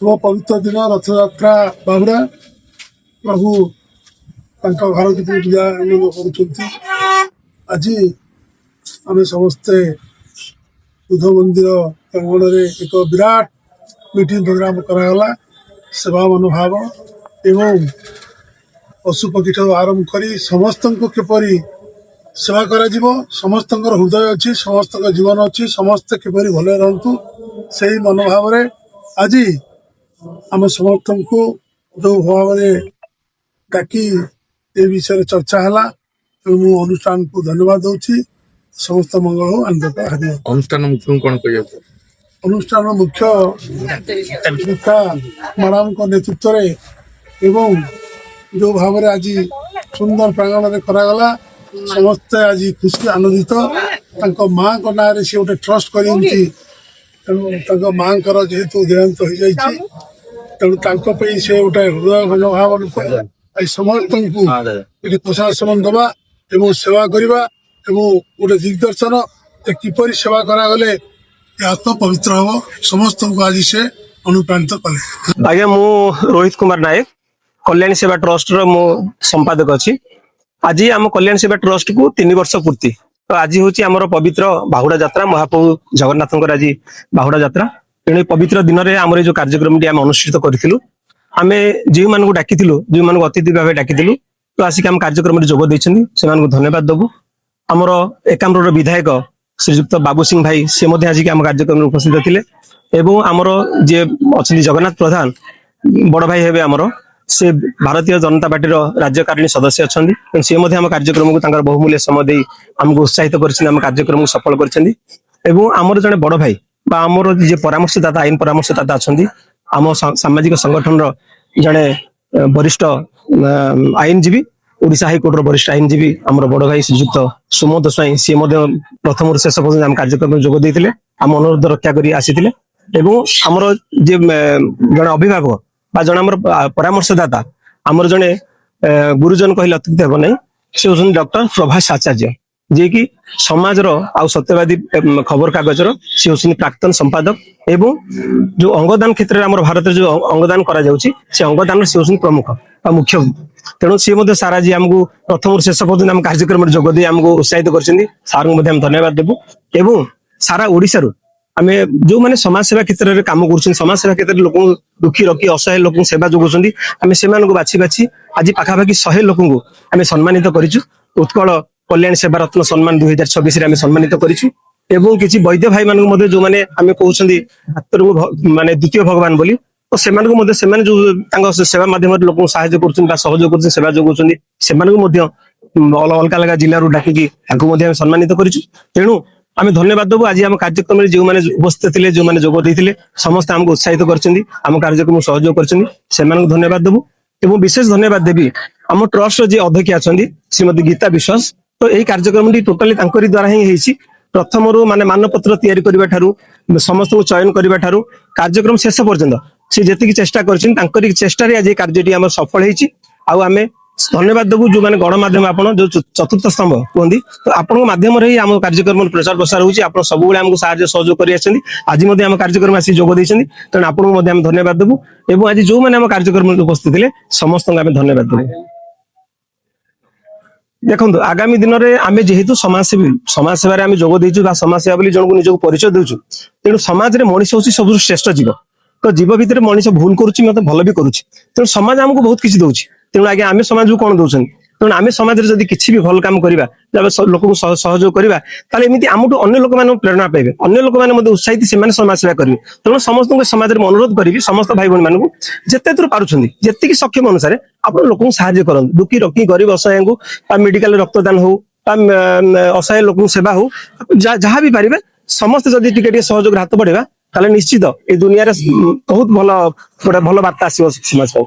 शुभ पवित्र दिन रथयात्रा बाहुड़ा प्रभु घर की पूजा कर आज आम समस्ते बुध मंदिर प्रांगण में एक विराट मीटिंग प्रोग्राम करागला सेवा मनोभाव एवं पशुपक्षी ठार आरंभ कर समस्त किपरि सेवा करा समस्त हृदय अच्छी समस्त जीवन अच्छी समस्ते किपरि भले रहतु से मनोभाव आज आम समस्त को जो भाव में डाकी ए विषय चर्चा है अनुष्ठान को धन्यवाद दूसरी समस्त मंगल हो आनंद अनुष्ठान मुख्य कौन कह अनुष्ठान मुख्य मैडम को नेतृत्व रे एवं जो भाव में आज सुंदर प्रांगण में करागला समस्ते आज खुशी आनंदित माँ को ना सी गोटे ट्रस्ट कर माँ जेहेतु देहांत हो जाए तेणु से गोटे हृदय मनोभाव समस्त को प्रशासन दबा एवं सेवा करवा एवं गोटे दिग्दर्शन किपर सेवा करागले आत्म पवित्र हम समस्त को आज से अनुप्राणित कले। आज्ञा मु रोहित कुमार नायक कल्याणी सेवा ट्रस्ट रो मो संपादक अच्छी आज आम कल्याणी सेवा ट्रस्ट को 3 वर्ष पूर्ति तो आज हूँ आम पवित्र बाहुड़ा यात्रा महाप्रभु जगन्नाथ आज बाहुड़ा यात्रा तेणु पवित्र दिन में आम जो कार्यक्रम टी अनुष्ठित करूँ आम जो मान डाकी जो मान अतिथि भाव डाकी तो आसिक आम कार्यक्रम जोग देते धन्यवाद दबू आमर एकाम्र विधायक श्रीजुक्त बाबू सिंह भाई से आज आम कार्यक्रम उपस्थित थे एवं आमर जे अच्छा जगन्नाथ प्रधान बड़ भाई हे आमर से भारतीय जनता पार्टी राज्यकारिणी सदस्य अच्छा सी आम कार्यक्रम को बहुमूल्य समय आमको उत्साहित कर कार्यक्रम को सफल कर जड़े बड़ भाई आमर जे परामर्शदाता आईन परामर्शदाता अच्छा आम सामाजिक संगठन जड़े वरिष्ठ आईनजीवी ओडिशा हाईकोर्ट वरिष्ठ आईनजीवी आमर बड़ भाई श्रीजुक्त सुमंत स्वाई सी प्रथम शेष पर्यटन आम कार्यक्रम जोग देते आम अनुरोध रक्षा कर आसी आमर जे जड़े अभिभावक जन आम परामर्शदाता आमर जड़े गुरुजन कहले अत्युक्त हेब ना से हूँ डॉक्टर प्रभास आचार्य जे कि समाजर आउ सत्यवादी खबर कागजर सी हूँ प्राक्तन संपादक एवं जो अंगदान क्षेत्र में भारत जो अंगदान करा से अंगदान सी हूँ प्रमुख मुख्य तेणु सी सारा जी आमको प्रथम शेष पर्यटन आम कार्यक्रम जोग दे आमको उत्साहित कर सार को धन्यवाद देवु एवं सारा ओडिशा आम जो मैंने समाज सेवा क्षेत्र में कम कर समाज सेवा क्षेत्र में लोक दुखी रखी असहाय लोक सेवा जोगाउं आम से बाछी बाछी आज पाखापाखि 100 लोक आम सम्मानित करूँ उत्कल कल्याण सेवा रत्न सम्मान 2026 आम सम्मानित करूँ किसी वैद्य भाई मान जो मैंने आम कहते डाक्तर को माने द्वितीय भगवान बोली तो से जो सेवा माध्यम लोक साहय कर सहयोग कर सेवा जोगाउं से अलग अलग जिलू डाकिकी सम्मानित करूँ आम धन्यवाद दबू आज आम कार्यक्रम में जो मैंने उपस्थित थे जो मैंने जोग देते समस्त आमको उत्साहित करम कार्यक्रम सहयोग कर धन्यवाद दबू एवं विशेष धन्यवाद देवी आम ट्रस्ट जी अध्यक्ष अच्छा श्रीमती गीता विश्वास तो यही कार्यक्रम टोटाली द्वारा ही प्रथम रू माने मानपत्र तैयारी करबा ठारू समस्त को चयन करबा ठारू कार्यक्रम शेष पर्यंत से जी चेष्टा कर चेष्टा आज कार्य आम सफल होमें धन्यवाद देवु जो मैंने गणमाध्यम आप जो चतुर्थ स्तंभ कहते तो आपण माध्यम आम कार्यक्रम प्रचार प्रसार हो सब आमको साहाय्य सहयोग कर आज आम कार्यक्रम आसी जोग देते तेणु आपको धन्यवाद देवु एवं आज जो मैंने आम कार्यक्रम उपस्थित थे समस्त आम धन्यवाद देवु देखो आगामी दिन में आम जेहेतु समाज सेवार जोग देचु समाज सेवा बोली जन को निजक परिचय देचु तेणु समाज में मनीष हूँ सब श्रेष्ठ जीव तो जीव भितर मनीष भूल करुच्ची मत भल भी करुच्ची तेणु समाज आमको बहुत किसी दौर तेणु आगे आम समाज को कौन दौरान तेणु आम समाज में जब किसी भी भल काम करवा लोक को सहयोग करवा एमती आमठू अन्य लोक मैंने प्रेरणा पाइबे अन्य लोक मैंने उत्साहित से समाज सेवा करेंगे तेणु समस्त समाज में अनुरोध करी समस्त भाई भौणी मानू जिते दूर पार्टी सक्षम अनुसार आप लोक साहाय्य करूँ दुखी रखी गरीब असहाय को मेडिकल रक्तदान हो असहाय लोक सेवा हो जहाँ भी पारे समस्त जदि टिके सहयोग हाथ बढ़ेगा निश्चित ए दुनिया बहुत भल बार्ता आसो समाज को।